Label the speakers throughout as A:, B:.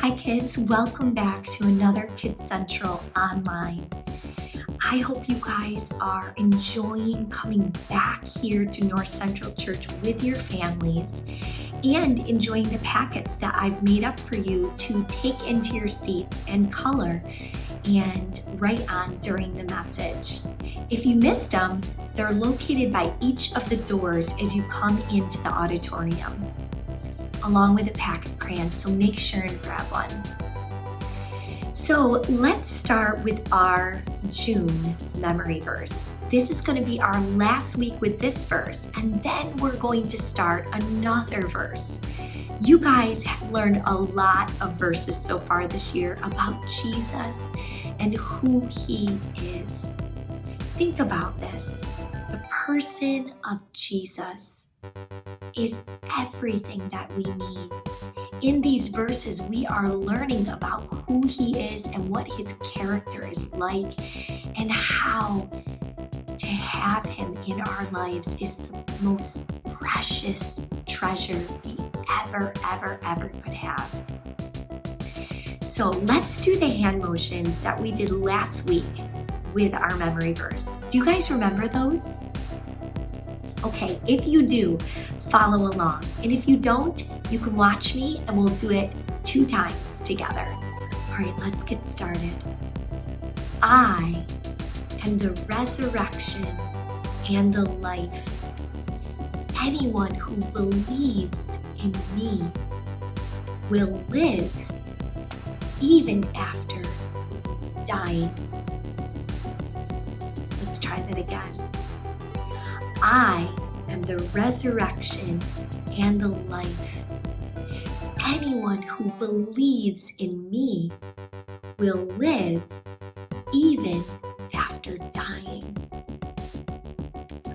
A: Hi kids, welcome back to another Kids Central Online. I hope you guys are enjoying coming back here to North Central Church with your families and enjoying the packets that I've made up for you to take into your seats and color and write on during the message. If you missed them, they're located by each of the doors as you come into the auditorium, along with a pack of crayons, so make sure and grab one. So let's start with our June memory verse. This is going to be our last week with this verse, and then we're going to start another verse. You guys have learned a lot of verses so far this year about Jesus and who he is. Think about this. The person of Jesus is everything that we need. In these verses, we are learning about who he is and what his character is like, and how to have him in our lives is the most precious treasure we ever could have. So let's do the hand motions that we did last week with our memory verse. Do you guys remember those? Okay, if you do, follow along. And if you don't, you can watch me and we'll do it 2 times together. All right, let's get started. I am the resurrection and the life. Anyone who believes in me will live even after dying. Let's try that again. I am the resurrection and the life. Anyone who believes in me will live even after dying.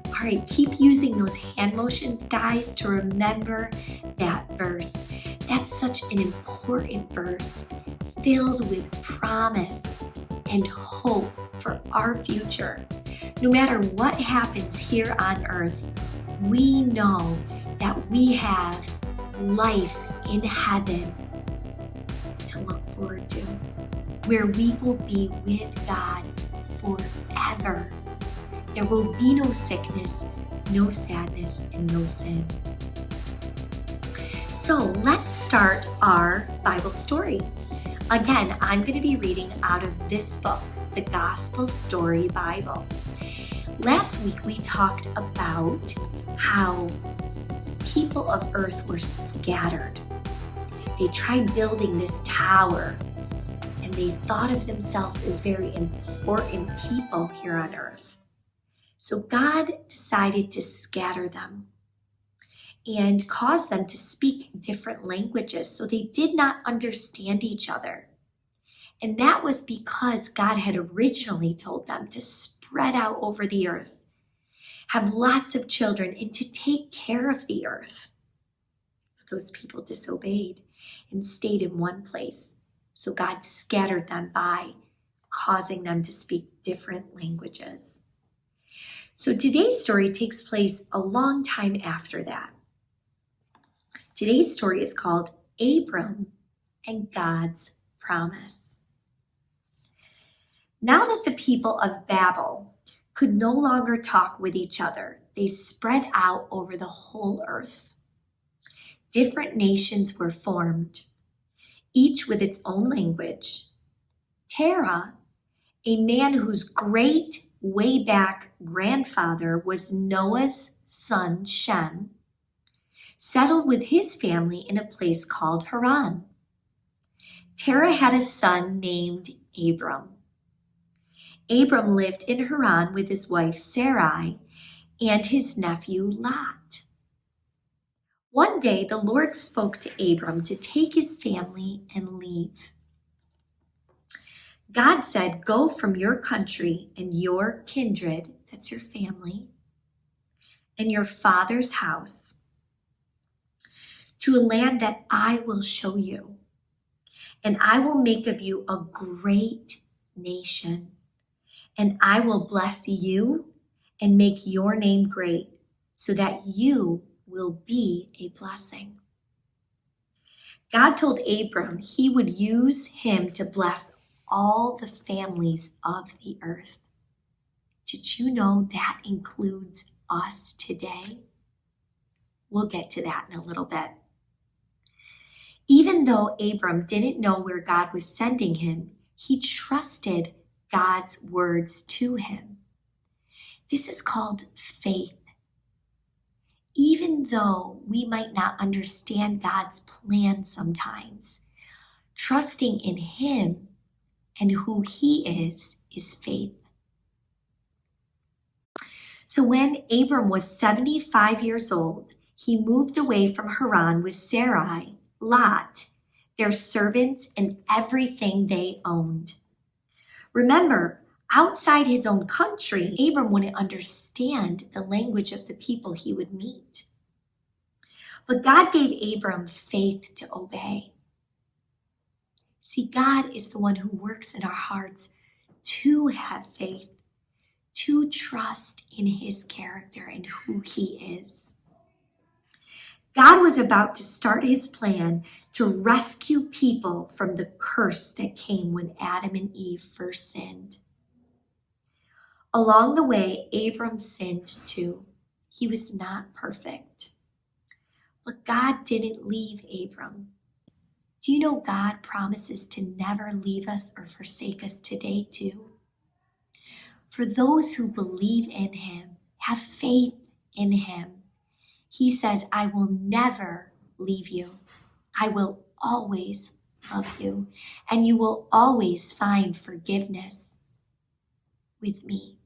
A: All right, keep using those hand motions, guys, to remember that verse. That's such an important verse, filled with promise and hope for our future. No matter what happens here on earth, we know that we have life in heaven to look forward to, where we will be with God forever. There will be no sickness, no sadness, and no sin. So let's start our Bible story. Again, I'm going to be reading out of this book, the Gospel Story Bible. Last week we talked about how people of earth were scattered. They tried building this tower and they thought of themselves as very important people here on earth. So God decided to scatter them and cause them to speak different languages, so they did not understand each other. And that was because God had originally told them to spread out over the earth, have lots of children, and to take care of the earth. But those people disobeyed and stayed in one place. So God scattered them by causing them to speak different languages. So today's story takes place a long time after that. Today's story is called Abram and God's Promise. Now that the people of Babel could no longer talk with each other, they spread out over the whole earth. Different nations were formed, each with its own language. Terah, a man whose great way back grandfather was Noah's son Shem, settled with his family in a place called Haran. Terah had a son named Abram. Abram lived in Haran with his wife Sarai and his nephew Lot. One day the Lord spoke to Abram to take his family and leave. God said, "Go from your country and your kindred," that's your family, "and your father's house, to a land that I will show you, and I will make of you a great nation. And I will bless you and make your name great, so that you will be a blessing. God told Abram he would use him to bless all the families of the earth. Did you know that includes us today? We'll get to that in a little bit. Even though Abram didn't know where God was sending him, he trusted God's words to him. This is called faith. Even though we might not understand God's plan sometimes, trusting in him and who he is faith. So when Abram was 75 years old, he moved away from Haran with Sarai, Lot, their servants, and everything they owned. Remember, outside his own country, Abram wouldn't understand the language of the people he would meet. But God gave Abram faith to obey. See, God is the one who works in our hearts to have faith, to trust in his character and who he is. God was about to start his plan to rescue people from the curse that came when Adam and Eve first sinned. Along the way, Abram sinned too. He was not perfect. But God didn't leave Abram. Do you know God promises to never leave us or forsake us today too? For those who believe in him, have faith in him, he says, I will never leave you. I will always love you, and you will always find forgiveness with me.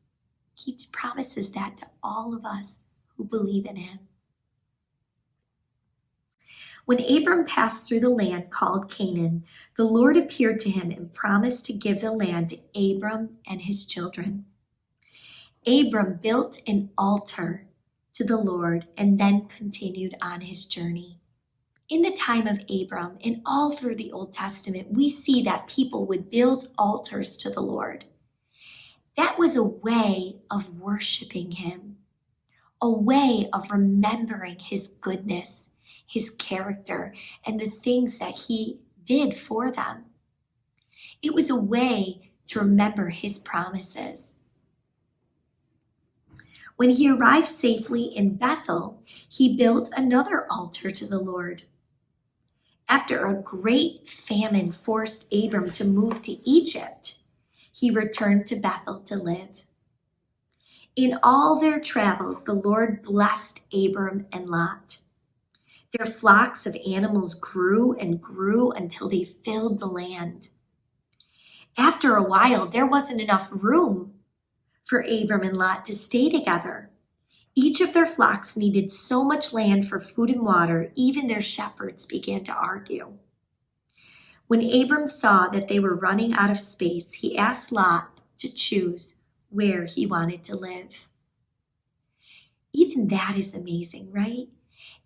A: He promises that to all of us who believe in him. When Abram passed through the land called Canaan, the Lord appeared to him and promised to give the land to Abram and his children. Abram built an altar to the Lord and then continued on his journey. In the time of Abram and all through the Old Testament, we see that people would build altars to the Lord. That was a way of worshiping him, a way of remembering his goodness, his character, and the things that he did for them. It was a way to remember his promises. When he arrived safely in Bethel, he built another altar to the Lord. After a great famine forced Abram to move to Egypt, he returned to Bethel to live. In all their travels, the Lord blessed Abram and Lot. Their flocks of animals grew and grew until they filled the land. After a while, there wasn't enough room for Abram and Lot to stay together. Each of their flocks needed so much land for food and water, even their shepherds began to argue. When Abram saw that they were running out of space, he asked Lot to choose where he wanted to live. Even that is amazing, right?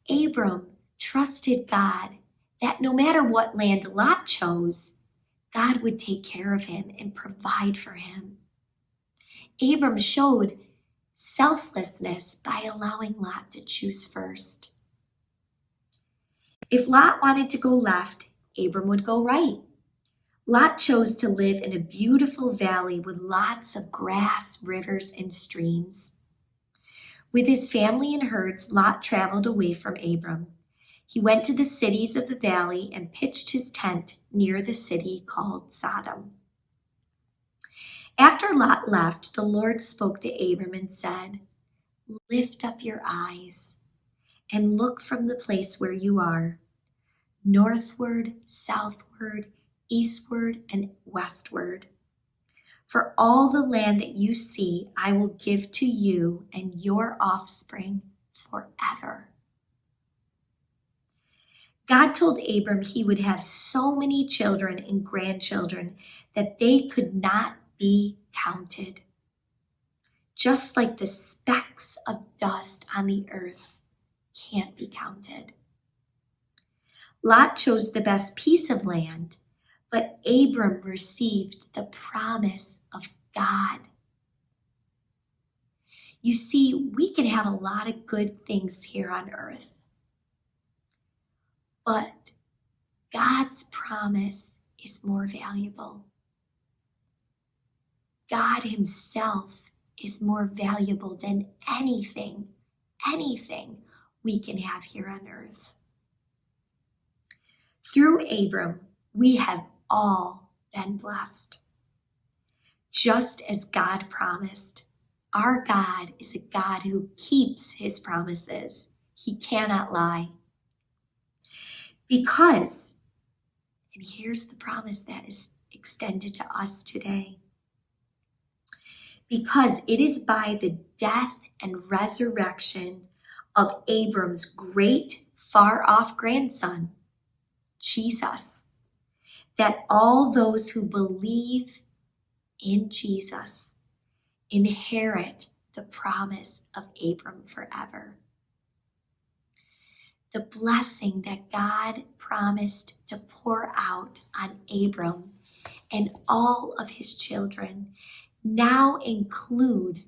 A: Abram trusted God that no matter what land Lot chose, God would take care of him and provide for him. Abram showed selflessness by allowing Lot to choose first. If Lot wanted to go left, Abram would go right. Lot chose to live in a beautiful valley with lots of grass, rivers, and streams. With his family and herds, Lot traveled away from Abram. He went to the cities of the valley and pitched his tent near the city called Sodom. After Lot left, the Lord spoke to Abram and said, "Lift up your eyes and look from the place where you are, northward, southward, eastward, and westward. For all the land that you see, I will give to you and your offspring forever." God told Abram he would have so many children and grandchildren that they could not be counted. Just like the specks of dust on the earth can't be counted. Lot chose the best piece of land, but Abram received the promise of God. You see, we can have a lot of good things here on earth, but God's promise is more valuable. God himself is more valuable than anything we can have here on earth. Through Abram, we have all been blessed. Just as God promised, our God is a God who keeps his promises. He cannot lie. Because, and here's the promise that is extended to us today, because it is by the death and resurrection of Abram's great far-off grandson, Jesus, that all those who believe in Jesus inherit the promise of Abram forever. The blessing that God promised to pour out on Abram and all of his children now include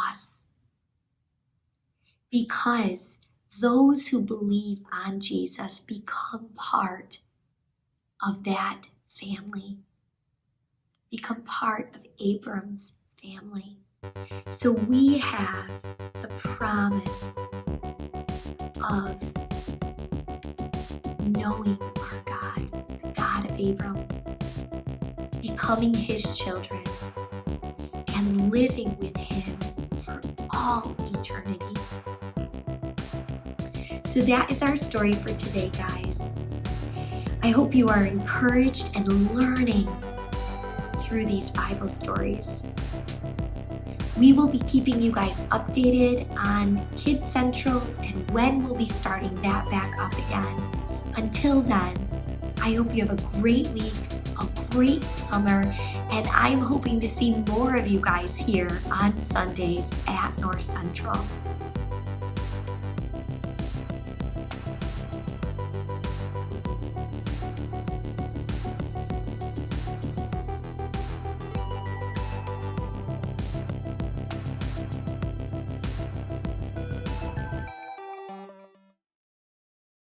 A: us. Because those who believe on Jesus become part of that family, become part of Abram's family. So we have the promise of knowing our God, the God of Abram, becoming his children, and living with him for all eternity. So that is our story for today, guys. I hope you are encouraged and learning through these Bible stories. We will be keeping you guys updated on Kids Central and when we'll be starting that back up again. Until then, I hope you have a great week, a great summer, and I'm hoping to see more of you guys here on Sundays at North Central.